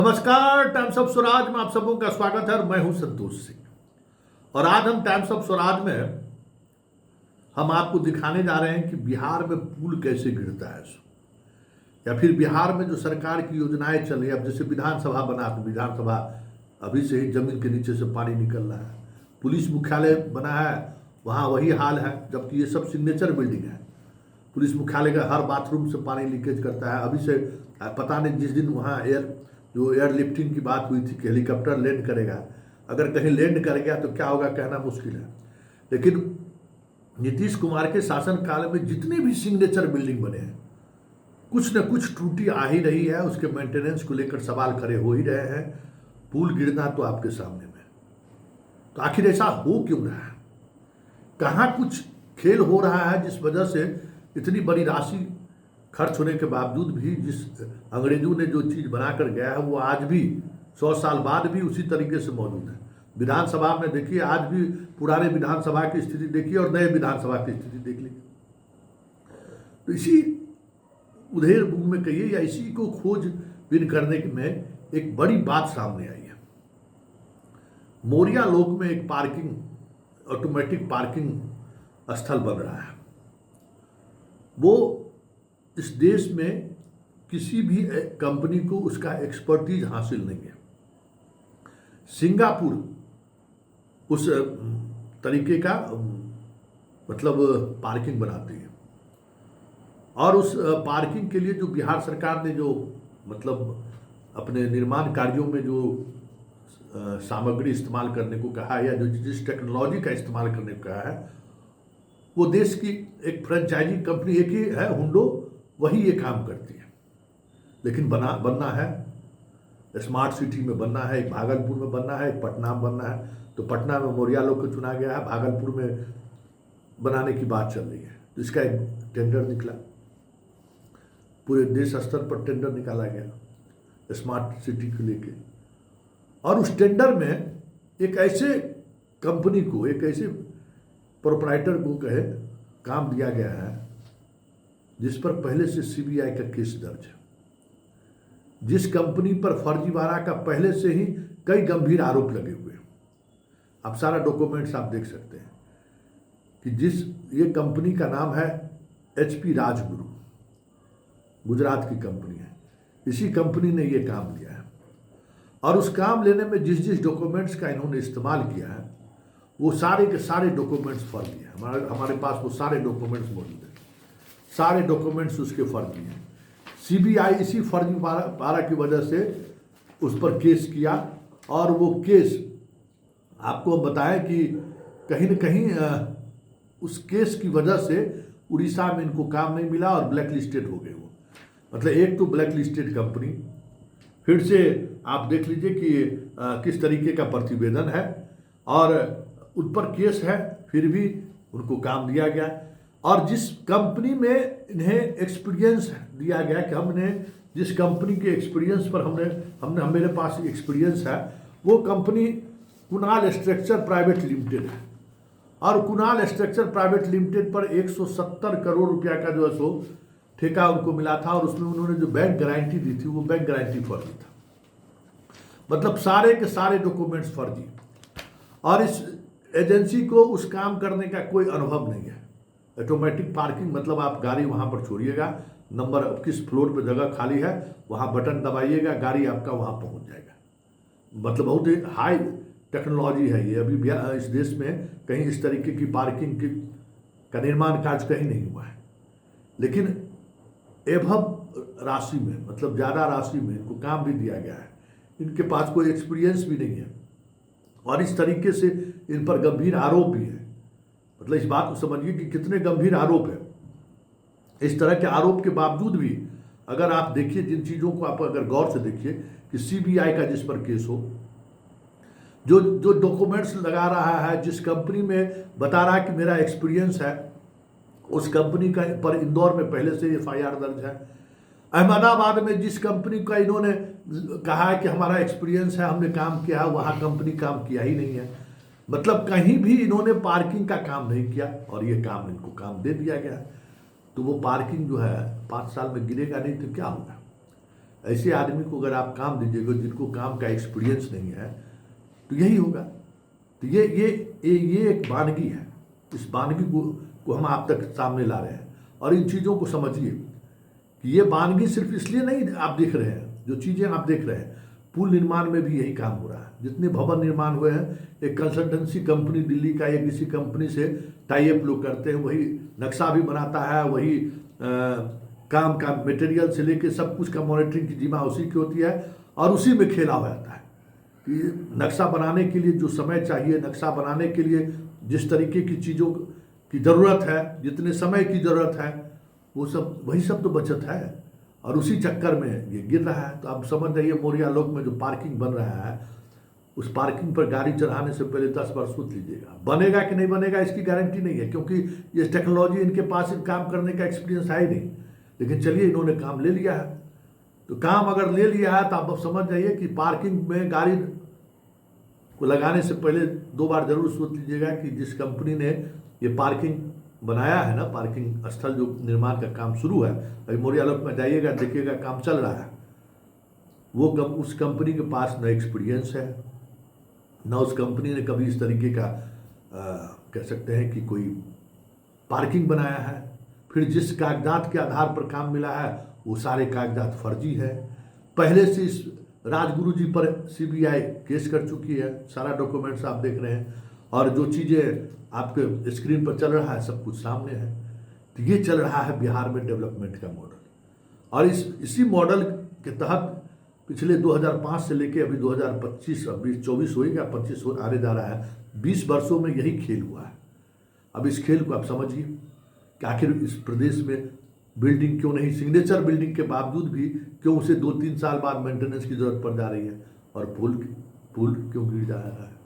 नमस्कार, times of Swaraj में आप सबों का स्वागत है और मैं हूं संतोष सिंह। और आज हम टाइम्स ऑफ स्वराज में हम आपको दिखाने जा रहे हैं कि बिहार में पुल कैसे गिरता है, या फिर बिहार में जो सरकार की योजनाएं चल रही है। अब जैसे विधानसभा बना तो विधानसभा अभी से ही जमीन के नीचे से पानी निकल रहा है। पुलिस मुख्यालय बना है, वहाँ वही हाल है, जबकि ये सब सिग्नेचर बिल्डिंग है। पुलिस मुख्यालय का हर बाथरूम से पानी लीकेज करता है। अभी से पता नहीं, जिस दिन वहाँ एयर लिफ्टिंग की बात हुई थी कि हेलीकॉप्टर लैंड करेगा, अगर कहीं लैंड कर गया तो क्या होगा कहना मुश्किल है। लेकिन नीतीश कुमार के शासनकाल में जितने भी सिग्नेचर बिल्डिंग बने हैं, कुछ न कुछ त्रुटि आ ही रही है। उसके मेंटेनेंस को लेकर सवाल खड़े हो ही रहे हैं। पुल गिरना तो आपके सामने में, तो आखिर ऐसा हो क्यों रहा है? कहाँ कुछ खेल हो रहा है जिस वजह से इतनी बड़ी राशि खर्च होने के बावजूद भी जिस अंग्रेजों ने जो चीज़ बनाकर गया है वो आज भी 100 साल बाद भी उसी तरीके से मौजूद है। विधानसभा में देखिए, आज भी पुराने विधानसभा की स्थिति देखिए और नए विधानसभा की स्थिति देख लीजिए। तो इसी उधेड़ बुन में कहिए या इसी को खोजबीन करने में एक बड़ी बात सामने आई है। मोरिया लोक में एक ऑटोमेटिक पार्किंग स्थल बन रहा है। वो इस देश में किसी भी कंपनी को उसका एक्सपर्टीज हासिल नहीं है। सिंगापुर उस तरीके का मतलब पार्किंग बनाती है, और उस पार्किंग के लिए जो बिहार सरकार ने जो मतलब अपने निर्माण कार्यों में जो सामग्री इस्तेमाल करने को कहा है, या जो जिस टेक्नोलॉजी का इस्तेमाल करने को कहा है, वो देश की एक फ्रेंचाइजी कंपनी एक ही है, हुंडो, वही ये काम करती है। लेकिन बनना है स्मार्ट सिटी में, बनना है एक भागलपुर में, बनना है एक पटना में, बनना है। तो पटना में मोरिया लोग को चुना गया है, भागलपुर में बनाने की बात चल रही है। तो इसका एक टेंडर निकला, पूरे देश स्तर पर टेंडर निकाला गया स्मार्ट सिटी को लेके। और उस टेंडर में एक ऐसे कंपनी को, एक ऐसे प्रोपराइटर को काम दिया गया है जिस पर पहले से सीबीआई का केस दर्ज है, जिस कंपनी पर फर्जीवाड़ा का पहले से ही कई गंभीर आरोप लगे हुए हैं। आप सारा डॉक्यूमेंट्स आप देख सकते हैं कि ये कंपनी का नाम है HP राजगुरु, गुजरात की कंपनी है। इसी कंपनी ने ये काम लिया है, और उस काम लेने में जिस जिस डॉक्यूमेंट्स का इन्होंने इस्तेमाल किया है वो सारे के सारे डॉक्यूमेंट्स फर्जी हैं। हमारे पास वो सारे डॉक्यूमेंट्स मौजूद हैं, सारे डॉक्यूमेंट्स उसके फर्जी हैं। सीबीआई इसी फर्जीवाड़ा की वजह से उस पर केस किया, और वो केस आपको बताएं कि कहीं न कहीं उस केस की वजह से उड़ीसा में इनको काम नहीं मिला और ब्लैक लिस्टेड हो गए वो। मतलब एक तो ब्लैक लिस्टेड कंपनी, फिर से आप देख लीजिए कि किस तरीके का प्रतिवेदन है, और उन पर केस है, फिर भी उनको काम दिया गया। और जिस कंपनी में इन्हें एक्सपीरियंस दिया गया कि हमने जिस कंपनी के एक्सपीरियंस पर हमने मेरे पास एक्सपीरियंस है, वो company Kunal structure private limited है। और कुणाल स्ट्रक्चर प्राइवेट लिमिटेड पर 170 करोड़ रुपया का जो है सो ठेका उनको मिला था, और उसमें उन्होंने जो बैंक गारंटी दी थी वो बैंक गारंटी फर्जी था। मतलब सारे के सारे डॉक्यूमेंट्स फर्जी, और इस एजेंसी को उस काम करने का कोई अनुभव नहीं है। ऑटोमेटिक पार्किंग मतलब आप गाड़ी वहाँ पर छोड़िएगा, नंबर किस फ्लोर पर जगह खाली है वहाँ बटन दबाइएगा, गाड़ी आपका वहाँ पहुँच जाएगा। मतलब बहुत ही हाई टेक्नोलॉजी है ये। अभी इस देश में कहीं इस तरीके की पार्किंग का निर्माण कार्य कहीं नहीं हुआ है। लेकिन एभव राशि में, मतलब ज़्यादा राशि में इनको काम भी दिया गया है, इनके पास कोई एक्सपीरियंस भी नहीं है, और इस तरीके से इन पर गंभीर आरोप भी है। मतलब इस बात को समझिए कि कितने गंभीर आरोप है। इस तरह के आरोप के बावजूद भी अगर आप देखिए, जिन चीज़ों को आप अगर गौर से देखिए कि सीबीआई का जिस पर केस हो, जो डॉक्यूमेंट्स लगा रहा है, जिस कंपनी में बता रहा है कि मेरा एक्सपीरियंस है, उस कंपनी का पर इंदौर में पहले से FIR दर्ज है। अहमदाबाद में जिस कंपनी का इन्होंने कहा है कि हमारा एक्सपीरियंस है, हमने काम किया है, वहाँ कंपनी काम किया ही नहीं है। मतलब कहीं भी इन्होंने पार्किंग का काम नहीं किया, और ये काम इनको काम दे दिया गया। तो वो पार्किंग जो है 5 साल में गिरेगा नहीं तो क्या होगा? ऐसे आदमी को अगर आप काम दीजिएगा जिनको काम का एक्सपीरियंस नहीं है तो यही होगा। तो ये एक वानगी है। इस वानगी को हम आप तक सामने ला रहे हैं। और इन चीज़ों को समझिए कि ये वानगी सिर्फ इसलिए नहीं आप देख रहे हैं, जो चीज़ें आप देख रहे हैं, पुल निर्माण में भी यही काम हो रहा है। जितने भवन निर्माण हुए हैं, एक कंसल्टेंसी कंपनी दिल्ली का या किसी कंपनी से टाई अप लोग करते हैं, वही नक्शा भी बनाता है, वही काम का मटेरियल से लेके सब कुछ का मॉनिटरिंग की जिम्मा उसी की होती है और उसी में खेला हो जाता है कि नक्शा बनाने के लिए जो समय चाहिए, नक्शा बनाने के लिए जिस तरीके की चीज़ों की ज़रूरत है, जितने समय की ज़रूरत है, वो सब वही सब तो बचत है और उसी चक्कर में ये गिर रहा है। तो आप समझ जाइए मोरिया लोक में जो पार्किंग बन रहा है, उस पार्किंग पर गाड़ी चढ़ाने से पहले 10 बार सोच लीजिएगा। बनेगा कि नहीं बनेगा इसकी गारंटी नहीं है, क्योंकि ये टेक्नोलॉजी इनके पास काम करने का एक्सपीरियंस है ही नहीं। लेकिन चलिए इन्होंने काम ले लिया है, तो काम अगर ले लिया है तो आप समझ जाइए कि पार्किंग में गाड़ी को लगाने से पहले 2 बार जरूर सोच लीजिएगा कि जिस कंपनी ने ये पार्किंग बनाया है ना, पार्किंग स्थल जो निर्माण का काम शुरू है, अभी मोरिया लोक में जाइएगा देखिएगा काम चल रहा है, वो उस कंपनी के पास न एक्सपीरियंस है, न उस कंपनी ने कभी इस तरीके का कह सकते हैं कि कोई पार्किंग बनाया है। फिर जिस कागजात के आधार पर काम मिला है वो सारे कागजात फर्जी है। पहले से इस राजगुरु जी पर सीबीआई केस कर चुकी है, सारा डॉक्यूमेंट्स आप देख रहे हैं और जो चीज़ें आपके स्क्रीन पर चल रहा है सब कुछ सामने है। तो ये चल रहा है बिहार में डेवलपमेंट का मॉडल और इसी मॉडल के तहत पिछले 2005 से लेके अभी 2025 अभी 24 होएगा 25 आने जा रहा है, 20 वर्षों में यही खेल हुआ है। अब इस खेल को आप समझिए कि आखिर इस प्रदेश में बिल्डिंग क्यों नहीं, सिग्नेचर बिल्डिंग के बावजूद भी क्यों उसे 2-3 साल बाद मेंटेनेंस की जरूरत पड़ जा रही है और पुल क्यों गिर जा रहा है।